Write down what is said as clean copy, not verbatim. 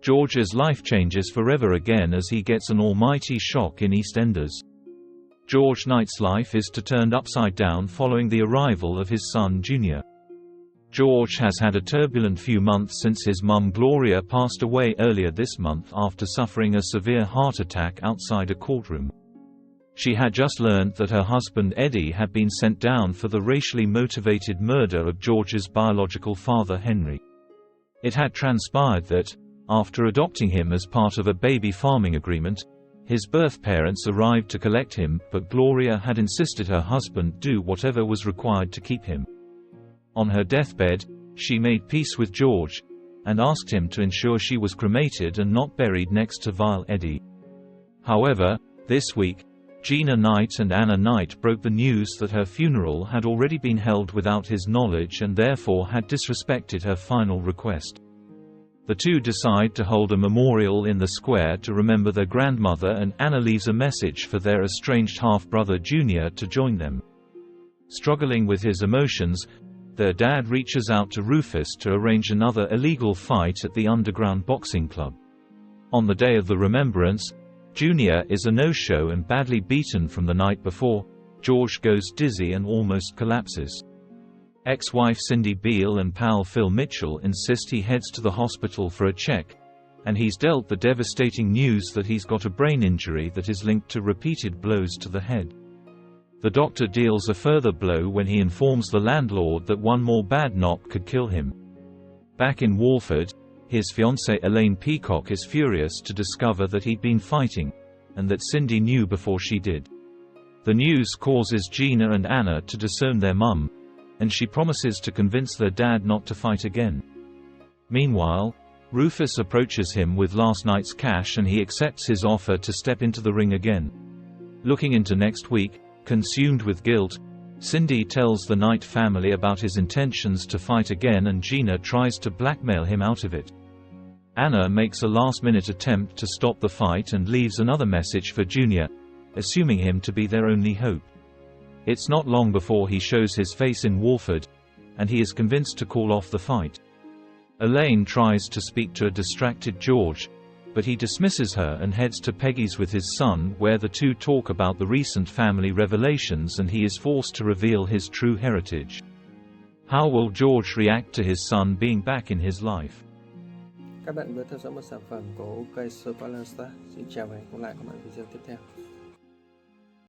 George's life changes forever again as he gets an almighty shock in EastEnders. George Knight's life is turned upside down following the arrival of his son Junior. George has had a turbulent few months since his mum Gloria passed away earlier this month after suffering a severe heart attack outside a courtroom. She had just learned that her husband Eddie had been sent down for the racially motivated murder of George's biological father Henry. It had transpired that, after adopting him as part of a baby farming agreement, his birth parents arrived to collect him, but Gloria had insisted her husband do whatever was required to keep him. On her deathbed, she made peace with George, and asked him to ensure she was cremated and not buried next to vile Eddie. However, this week, Gina Knight and Anna Knight broke the news that her funeral had already been held without his knowledge and therefore had disrespected her final request. The two decide to hold a memorial in the square to remember their grandmother, and Anna leaves a message for their estranged half-brother Junior to join them. Struggling with his emotions, their dad reaches out to Rufus to arrange another illegal fight at the underground boxing club. On the day of the remembrance, Junior is a no-show and badly beaten from the night before. George goes dizzy and almost collapses. Ex-wife Cindy Beale and pal Phil Mitchell insist he heads to the hospital for a check, and he's dealt the devastating news that he's got a brain injury that is linked to repeated blows to the head. The doctor deals a further blow when he informs the landlord that one more bad knock could kill him. Back in Walford, his fiancée Elaine Peacock is furious to discover that he'd been fighting, and that Cindy knew before she did. The news causes Gina and Anna to disown their mum, and she promises to convince their dad not to fight again. Meanwhile, Rufus approaches him with last night's cash and he accepts his offer to step into the ring again. Looking into next week, consumed with guilt, Cindy tells the Knight family about his intentions to fight again and Gina tries to blackmail him out of it. Anna makes a last-minute attempt to stop the fight and leaves another message for Junior, assuming him to be their only hope. It's not long before he shows his face in Walford, and he is convinced to call off the fight. Elaine tries to speak to a distracted George, but he dismisses her and heads to Peggy's with his son, where the two talk about the recent family revelations and he is forced to reveal his true heritage. How will George react to his son being back in his life? Các bạn vừa theo dõi một sản phẩm của OK Surveillance. Xin chào và hẹn gặp lại các bạn video tiếp theo.